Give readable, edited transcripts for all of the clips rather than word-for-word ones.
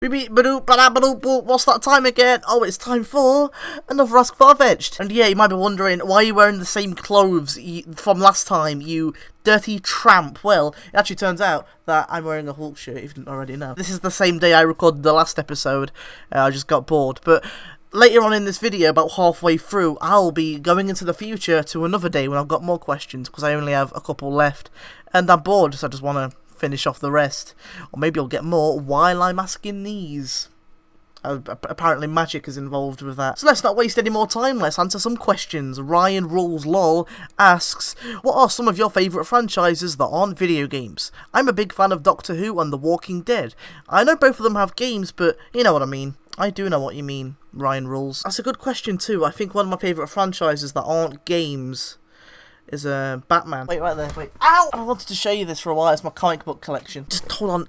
What's that time again? Oh, it's time for another Ask Farfetch'd. And yeah, you might be wondering, why are you wearing the same clothes from last time, you dirty tramp? Well, it actually turns out that I'm wearing a Hulk shirt, if you didn't already know. This is the same day I recorded the last episode. I just got bored. But later on in this video, about halfway through, I'll be going into the future to another day when I've got more questions, because I only have a couple left. And I'm bored, so I just want to finish off the rest. Or maybe I'll get more while I'm asking these. Apparently magic is involved with that. So let's not waste any more time, let's answer some questions. Ryan Rules LOL asks, what are some of your favourite franchises that aren't video games? I'm a big fan of Doctor Who and The Walking Dead. I know both of them have games, but you know what I mean. I do know what you mean, Ryan Rules. That's a good question too. I think one of my favourite franchises that aren't games is Batman. Wait, right there, wait. Ow! I wanted to show you this for a while. It's my comic book collection. Just hold on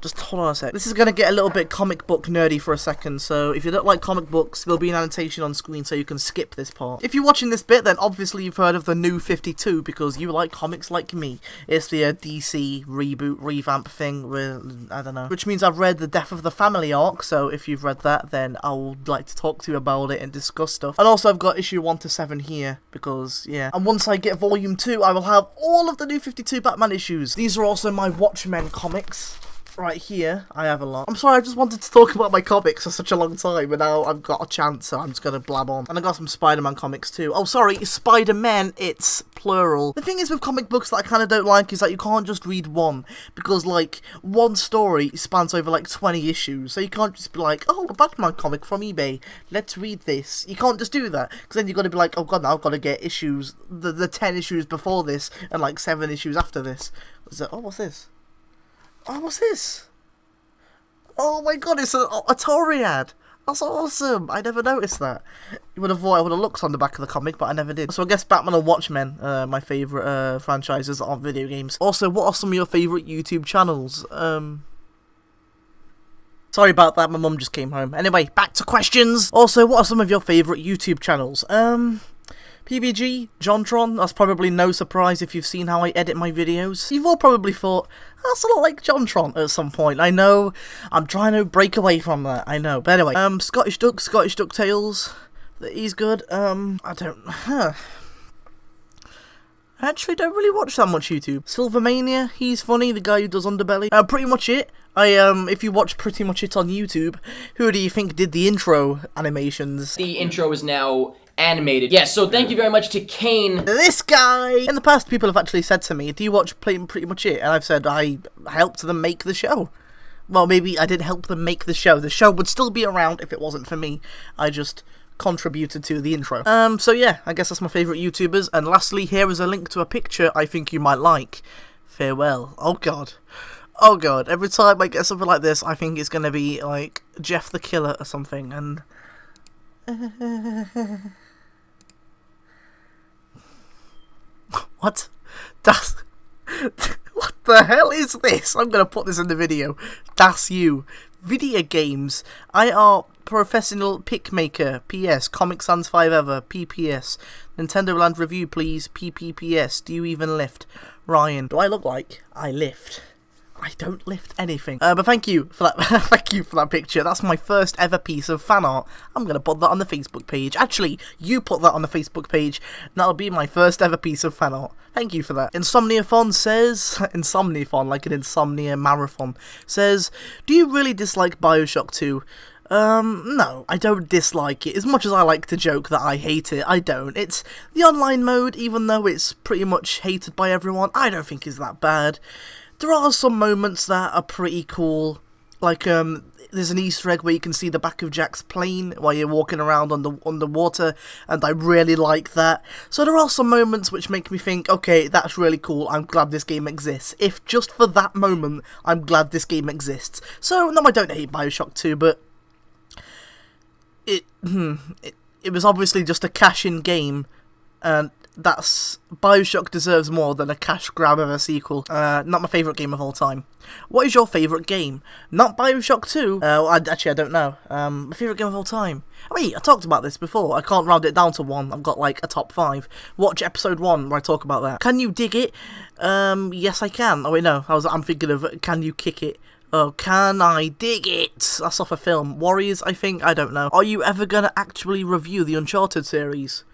a sec. This is going to get a little bit comic book nerdy for a second, so if you don't like comic books, there'll be an annotation on screen so you can skip this part. If you're watching this bit, then obviously you've heard of the New 52, because you like comics like me. It's the DC reboot, revamp thing with, I don't know. Which means I've read the Death of the Family arc, so if you've read that, then I would like to talk to you about it and discuss stuff. And also I've got issue 1 to 7 here, because, yeah. And once I get volume 2, I will have all of the New 52 Batman issues. These are also my Watchmen comics. Right here, I have a lot. I'm sorry, I just wanted to talk about my comics for such a long time, and now I've got a chance, so I'm just gonna blab on. And I got some Spider-Man comics too. Oh, sorry, Spider-Man, it's plural. The thing is with comic books that I kind of don't like is that you can't just read one, because, like, one story spans over, like, 20 issues, so you can't just be like, oh, a Batman comic from eBay, let's read this. You can't just do that, because then you've got to be like, oh god, now I've got to get issues, the 10 issues before this, and, like, 7 issues after this. So, oh, what's this? Oh, what's this? Oh my god, it's a Tory ad. That's awesome. I never noticed that. You would have thought I would have looked on the back of the comic, but I never did. So I guess Batman and Watchmen, my favourite franchises on video games. Also, what are some of your favourite YouTube channels? Sorry about that, my mum just came home. Anyway, back to questions. Also, what are some of your favourite YouTube channels? PBG, JonTron, that's probably no surprise if you've seen how I edit my videos. You've all probably thought, that's a lot like JonTron at some point. I know, I'm trying to break away from that, I know. But anyway, Scottish DuckTales, he's good. I actually don't really watch that much YouTube. Silvermania, he's funny, the guy who does Underbelly. Pretty much it. If you watch Pretty Much It on YouTube, who do you think did the intro animations? The intro is now animated. Yes, so thank you very much to Kane. This guy! In the past, people have actually said to me, do you watch Pretty Much It? And I've said, I helped them make the show. Well, maybe I didn't help them make the show. The show would still be around if it wasn't for me. I just contributed to the intro. So yeah, I guess that's my favourite YouTubers. And lastly, here is a link to a picture I think you might like. Farewell. Oh god. Oh god. Every time I get something like this, I think it's gonna be like Jeff the Killer or something, and what? That's what the hell is this? I'm gonna put this in the video. That's you. Video games. I are professional pick maker. PS. Comic Sans 5 ever. PPS. Nintendo Land review, please. PPPS. Do you even lift? Ryan. Do I look like I lift? I don't lift anything. But thank you for that. Thank you for that picture. That's my first ever piece of fan art. I'm gonna put that on the Facebook page. Actually, you put that on the Facebook page. And that'll be my first ever piece of fan art. Thank you for that. Insomniaphon says, Insomniaphon, like an insomnia marathon, says, do you really dislike Bioshock 2? No, I don't dislike it. As much as I like to joke that I hate it, I don't. It's the online mode, even though it's pretty much hated by everyone, I don't think is that bad. There are some moments that are pretty cool, like, there's an Easter egg where you can see the back of Jack's plane while you're walking around on the water, and I really like that. So there are some moments which make me think, okay, that's really cool, I'm glad this game exists. If just for that moment, I'm glad this game exists. So, no, I don't hate Bioshock 2, but it was obviously just a cash-in game, and Bioshock deserves more than a cash grab of a sequel. Not my favourite game of all time. What is your favourite game? Not Bioshock 2. I don't know. My favourite game of all time. Wait, I talked about this before. I can't round it down to one. I've got like a top 5. Watch episode 1 where I talk about that. Can you dig it? Yes, I can. Oh wait, no. I'm thinking of Can You Kick It? Oh, can I dig it? That's off a film. Warriors, I think? I don't know. Are you ever gonna actually review the Uncharted series?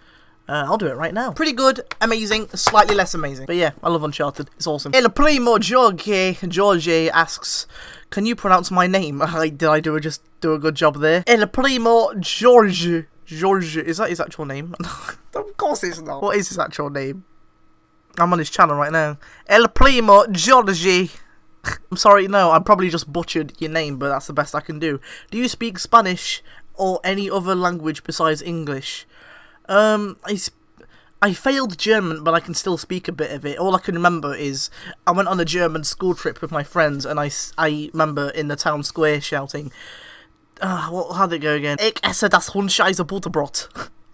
I'll do it right now. Pretty good, amazing, slightly less amazing. But yeah, I love Uncharted. It's awesome. El Primo Jorge asks, can you pronounce my name? Did I just do a good job there? El Primo Jorge. Is that his actual name? Of course it's not. What is his actual name? I'm on his channel right now. El Primo Jorge. I'm sorry, no, I probably just butchered your name, but that's the best I can do. Do you speak Spanish or any other language besides English? I failed German, but I can still speak a bit of it. All I can remember is I went on a German school trip with my friends, and I remember in the town square shouting, how'd it go again? Ich esse das Hundscheiße Butterbrot.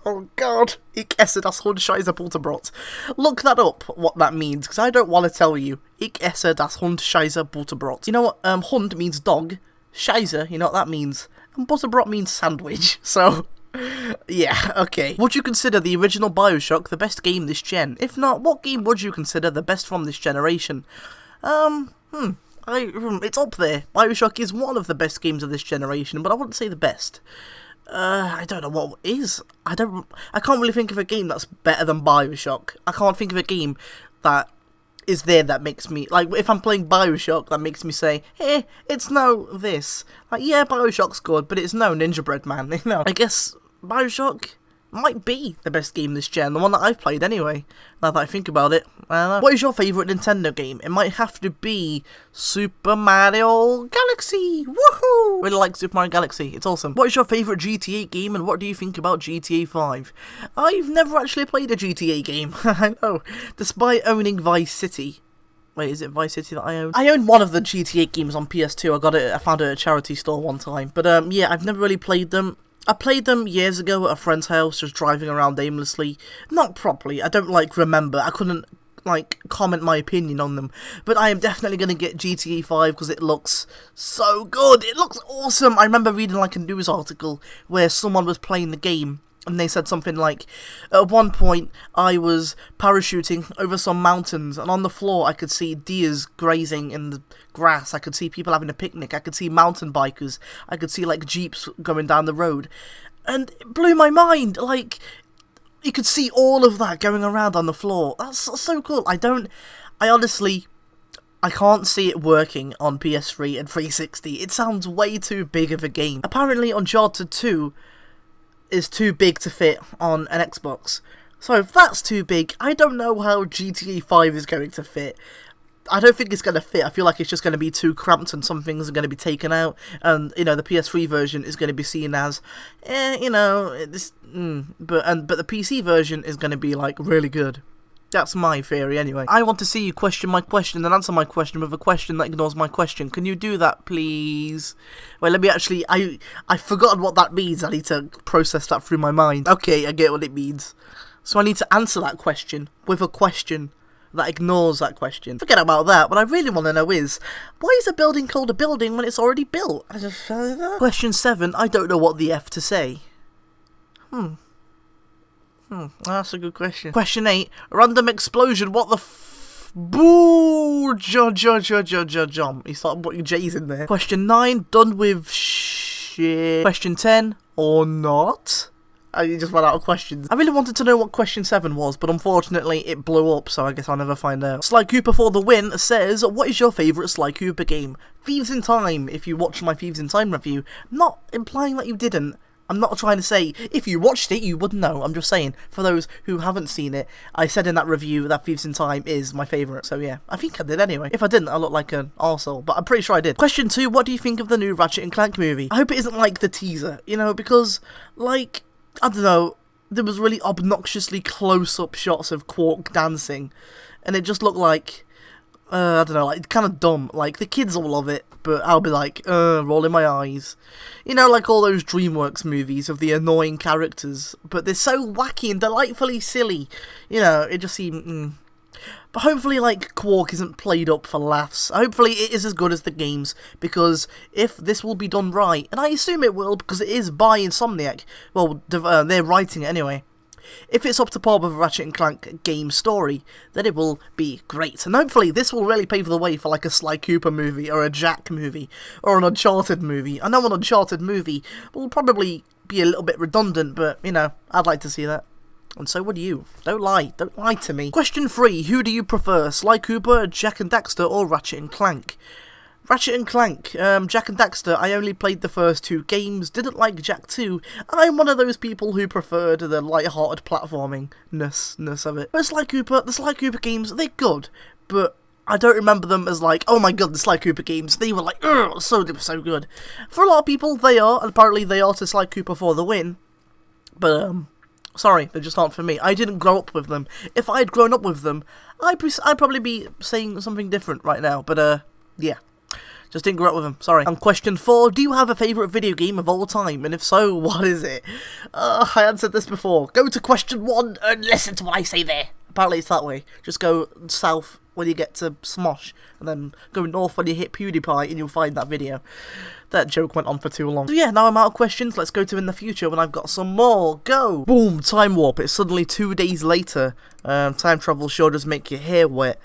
Oh god, ich esse das Hundscheiße Butterbrot. Look that up, what that means, because I don't want to tell you. Ich esse das Hundscheiße Butterbrot. You know what, Hund means dog, Scheiße, you know what that means, and Butterbrot means sandwich, so... yeah, okay. Would you consider the original Bioshock the best game this gen? If not, what game would you consider the best from this generation? It's up there. Bioshock is one of the best games of this generation, but I wouldn't say the best. I don't know what is. I can't really think of a game that's better than Bioshock. I can't think of a game that is there that makes me, like, if I'm playing Bioshock, that makes me say, it's no this. Like, yeah, Bioshock's good, but it's no Ninja Bread Man, you know. I guess Bioshock might be the best game this gen, the one that I've played anyway, now that I think about it. What is your favourite Nintendo game? It might have to be Super Mario Galaxy! Woohoo! Really like Super Mario Galaxy, it's awesome. What is your favourite GTA game, and what do you think about GTA 5? I've never actually played a GTA game, I know, despite owning Vice City. Wait, is it Vice City that I own? I own one of the GTA games on PS2, I found it at a charity store one time, but yeah, I've never really played them. I played them years ago at a friend's house, just driving around aimlessly. Not properly, I don't, remember. I couldn't, comment my opinion on them. But I am definitely going to get GTA 5 because it looks so good. It looks awesome. I remember reading, a news article where someone was playing the game. And they said something like, at one point, I was parachuting over some mountains, and on the floor I could see deers grazing in the grass, I could see people having a picnic, I could see mountain bikers, I could see, jeeps going down the road. And it blew my mind, you could see all of that going around on the floor. That's so cool. I honestly... I can't see it working on PS3 and 360. It sounds way too big of a game. Apparently, Uncharted 2... is too big to fit on an Xbox. So if that's too big, I don't know how GTA 5 is going to fit. I don't think it's going to fit. I feel like it's just going to be too cramped and some things are going to be taken out. And, the PS3 version is going to be seen as, but the PC version is going to be, really good. That's my theory, anyway. I want to see you question my question and answer my question with a question that ignores my question. Can you do that, please? Wait, let me actually... I've forgotten what that means. I need to process that through my mind. Okay, I get what it means. So I need to answer that question with a question that ignores that question. Forget about that. What I really want to know is, why is a building called a building when it's already built? Question 7. I don't know what the F to say. That's a good question. Question 8. Random explosion. What the boo! Jump. He started putting J's in there. Question 9. Done with shit. Question 10. Or not? I just ran out of questions. I really wanted to know what question 7 was, but unfortunately it blew up, so I guess I'll never find out. Sly Cooper for the win says, what is your favourite Sly Cooper game? Thieves in Time, if you watched my Thieves in Time review. Not implying that you didn't. I'm not trying to say, if you watched it, you would know. I'm just saying, for those who haven't seen it, I said in that review that Thieves in Time is my favourite. So yeah, I think I did anyway. If I didn't, I look like an arsehole, but I'm pretty sure I did. Question 2, what do you think of the new Ratchet & Clank movie? I hope it isn't like the teaser, because, I don't know, there was really obnoxiously close-up shots of Quark dancing, and it just looked like... I don't know, kind of dumb. The kids will love it, but I'll be rolling my eyes. All those DreamWorks movies of the annoying characters, but they're so wacky and delightfully silly. It just seemed... But hopefully, Quark isn't played up for laughs. Hopefully it is as good as the games, because if this will be done right, and I assume it will, because it is by Insomniac, well, they're writing it anyway. if it's up to par with a Ratchet & Clank game story, then it will be great. And hopefully this will really pave the way for like a Sly Cooper movie, or a Jack movie, or an Uncharted movie. I know an Uncharted movie will probably be a little bit redundant, but, you know, I'd like to see that. And so would you. Don't lie to me. Question 3, who do you prefer, Sly Cooper, Jak and Daxter, or Ratchet & Clank? Ratchet & Clank, Jak and Daxter, I only played the first 2 games, didn't like Jak 2, and I'm one of those people who preferred the light-hearted platforming-ness of it. But the Sly Cooper games, they're good, but I don't remember them as like, oh my god, the Sly Cooper games, they were like, so good. For a lot of people, they are, and apparently they are to Sly Cooper for the win, but, sorry, they just aren't for me. I didn't grow up with them. If I had grown up with them, I'd probably be saying something different right now, but, yeah. Just didn't grow up with them, sorry. And question 4, do you have a favourite video game of all time? And if so, what is it? I answered this before. Go to question 1 and listen to what I say there. Apparently it's that way. Just go south when you get to Smosh, and then go north when you hit PewDiePie, and you'll find that video. That joke went on for too long. So yeah, now I'm out of questions. Let's go to in the future when I've got some more. Go! Boom, time warp. It's suddenly 2 days later. Time travel sure does make your hair wet.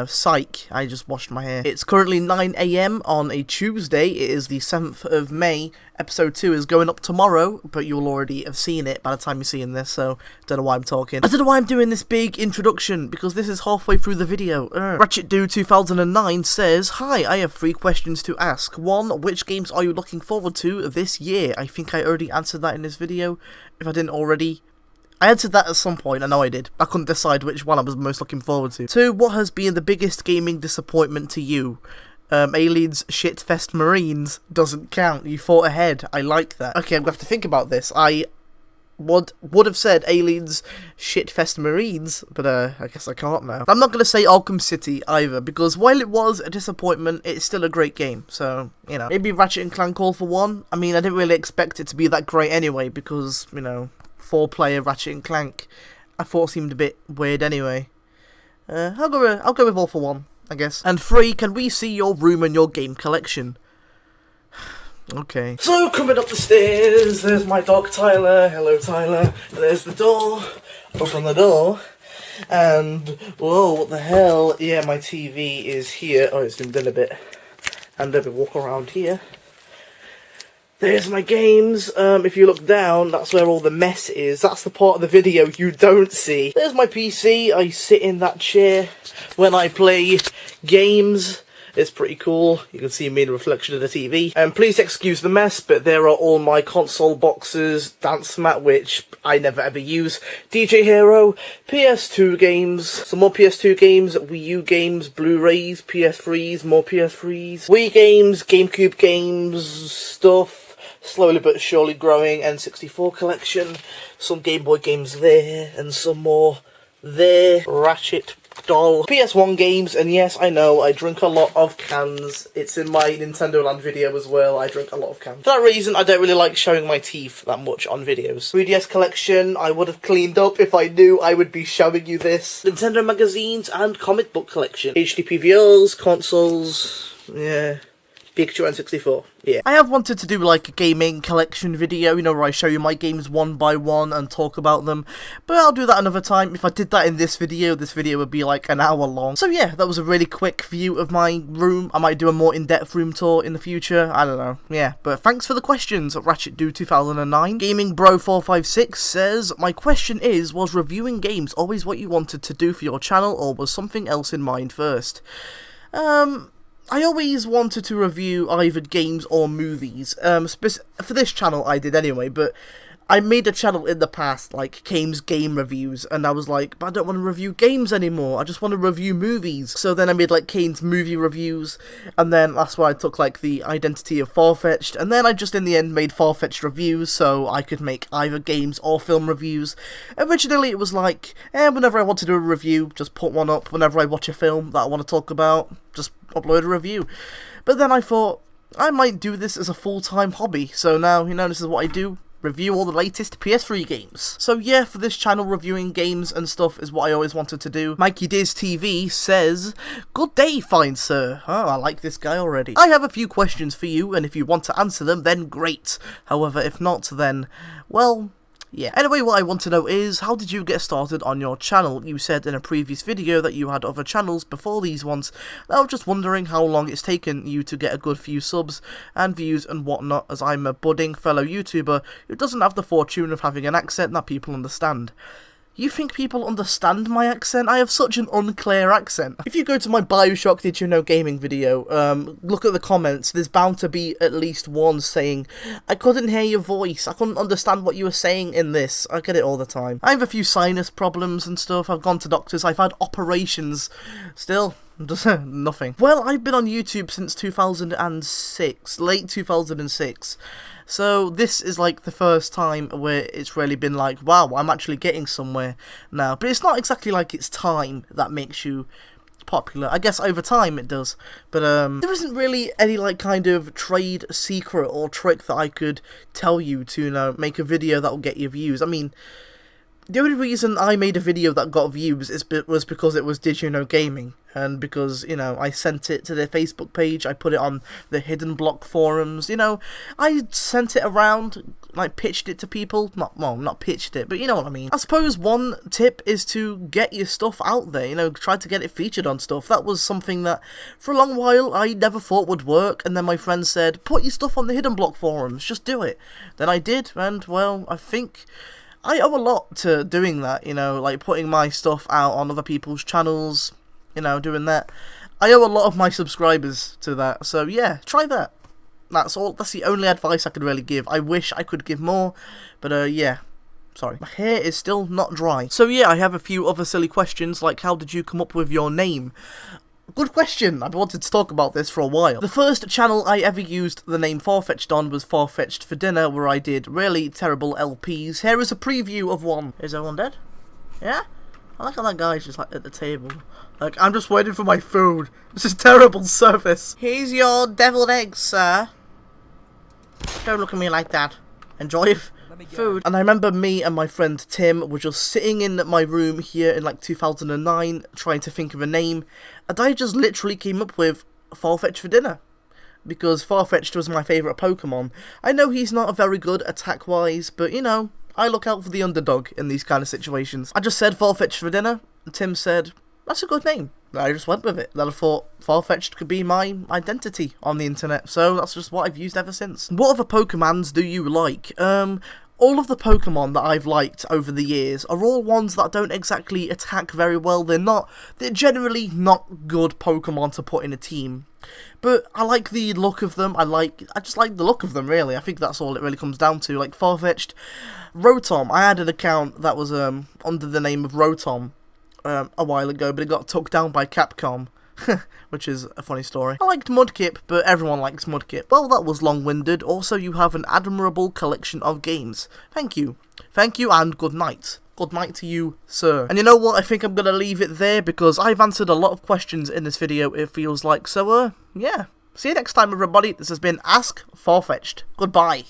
Psych, I just washed my hair. It's currently 9 AM on a Tuesday. It is the 7th of May. Episode 2 is going up tomorrow, but you'll already have seen it by the time you're seeing this, so don't know why I'm talking. I don't know why I'm doing this big introduction, because this is halfway through the video. Ratchet Dude 2009 says, hi, I have 3 questions to ask. 1, which games are you looking forward to this year? I think I already answered that in this video, if I didn't already. I answered that at some point, I know I did. I couldn't decide which one I was most looking forward to. 2, what has been the biggest gaming disappointment to you? Aliens Shitfest Marines doesn't count. You thought ahead. I like that. Okay, I'm gonna have to think about this. I would have said Aliens Shitfest Marines, but I guess I can't now. I'm not gonna say Arkham City either, because while it was a disappointment, it's still a great game. So, you know, maybe Ratchet & Clank All for One. I mean, I didn't really expect it to be that great anyway, because, you know, 4-player Ratchet & Clank, I thought seemed a bit weird anyway. I'll go with All for One, I guess. And 3, can we see your room and your game collection? Okay. So, coming up the stairs, there's my dog Tyler. Hello, Tyler. There's the door. Open the door. And, whoa, what the hell? Yeah, my TV is here. Oh, it's been done a bit. And let me walk around here. There's my games. If you look down, that's where all the mess is. That's the part of the video you don't see. There's my PC. I sit in that chair when I play games. It's pretty cool. You can see me in the reflection of the TV. And please excuse the mess, but there are all my console boxes, dance mat, which I never ever use, DJ Hero, PS2 games, some more PS2 games, Wii U games, Blu-rays, PS3s, more PS3s, Wii games, GameCube games, stuff. Slowly but surely growing N64 collection, some Game Boy games there, and some more there. Ratchet doll. PS1 games, and yes, I know, I drink a lot of cans. It's in my Nintendo Land video as well, I drink a lot of cans. For that reason, I don't really like showing my teeth that much on videos. 3DS collection, I would have cleaned up if I knew I would be showing you this. Nintendo magazines and comic book collection. HD PVRs, consoles, yeah. Pikachu N64, yeah. I have wanted to do like a gaming collection video, you know, where I show you my games one by one and talk about them, but I'll do that another time. If I did that in this video would be like an hour long. So yeah, that was a really quick view of my room. I might do a more in-depth room tour in the future, I don't know, yeah. But thanks for the questions, Ratchet Dude 2009. Gaming Bro 456 says, my question is, was reviewing games always what you wanted to do for your channel, or was something else in mind first? I always wanted to review either games or movies. For this channel I did anyway, but I made a channel in the past, like Kane's Game Reviews, and I was like, but I don't want to review games anymore, I just want to review movies. So then I made like Kane's Movie Reviews, and then that's where I took like the identity of Farfetch'd, and then I just in the end made Farfetch'd Reviews, so I could make either games or film reviews. Originally it was like, whenever I want to do a review, just put one up. Whenever I watch a film that I want to talk about, just upload a review. But then I thought, I might do this as a full-time hobby, so now, you know, this is what I do. Review all the latest PS3 games. So yeah, for this channel, reviewing games and stuff is what I always wanted to do. Mikey Diz TV says, good day, fine sir. Oh, I like this guy already. I have a few questions for you, and if you want to answer them, then great. However, if not, then, well, yeah. Anyway, what I want to know is, how did you get started on your channel? You said in a previous video that you had other channels before these ones. I was just wondering how long it's taken you to get a good few subs and views and whatnot, as I'm a budding fellow YouTuber who doesn't have the fortune of having an accent that people understand. You think people understand my accent? I have such an unclear accent. If you go to my Bioshock Did You Know Gaming video, look at the comments, there's bound to be at least one saying, I couldn't hear your voice, I couldn't understand what you were saying in this. I get it all the time. I have a few sinus problems and stuff, I've gone to doctors, I've had operations, still, just nothing. Well, I've been on YouTube since 2006, late 2006. So this is like the first time where it's really been like, wow, I'm actually getting somewhere now. But it's not exactly like it's time that makes you popular. I guess over time it does. But there isn't really any like kind of trade secret or trick that I could tell you to, you know, make a video that will get you views. I mean, the only reason I made a video that got views was because it was Did You Know Gaming, and because, you know, I sent it to their Facebook page, I put it on the Hidden Block forums, you know, I sent it around, like, pitched it to people, not pitched it, but you know what I mean. I suppose one tip is to get your stuff out there, you know, try to get it featured on stuff. That was something that, for a long while, I never thought would work, and then my friend said, put your stuff on the Hidden Block forums, just do it. Then I did, and, well, I think I owe a lot to doing that, you know, like putting my stuff out on other people's channels, you know, doing that. I owe a lot of my subscribers to that, so yeah, try that. That's all. That's the only advice I could really give. I wish I could give more, but yeah. Sorry. My hair is still not dry. So yeah, I have a few other silly questions, like how did you come up with your name? Good question. I've wanted to talk about this for a while. The first channel I ever used the name Farfetch'd on was Farfetch'd for Dinner, where I did really terrible LPs. Here is a preview of one. Is everyone dead? Yeah? I like how that guy's just like at the table. Like, I'm just waiting for my food. This is terrible service. Here's your deviled eggs, sir. Don't look at me like that. Enjoy food. And I remember me and my friend Tim were just sitting in my room here in like 2009 trying to think of a name, and I just literally came up with Farfetch'd for Dinner because Farfetch'd was my favourite Pokemon. I know he's not very good attack wise, but you know, I look out for the underdog in these kind of situations. I just said Farfetch'd for Dinner, and Tim said, that's a good name. I just went with it. Then I thought Farfetch'd could be my identity on the internet, so that's just what I've used ever since. What other Pokemons do you like? All of the Pokemon that I've liked over the years are all ones that don't exactly attack very well. They're generally not good Pokemon to put in a team. But I like the look of them. I just like the look of them, really. I think that's all it really comes down to. Like Farfetch'd, Rotom. I had an account that was under the name of Rotom a while ago, but it got took down by Capcom. Which is a funny story. I liked Mudkip, but everyone likes Mudkip. Well, that was long-winded. Also, you have an admirable collection of games. Thank you. Thank you, and good night. Good night to you, sir. And you know what? I think I'm gonna leave it there, because I've answered a lot of questions in this video, it feels like. So, yeah. See you next time, everybody. This has been Ask Farfetch'd. Goodbye.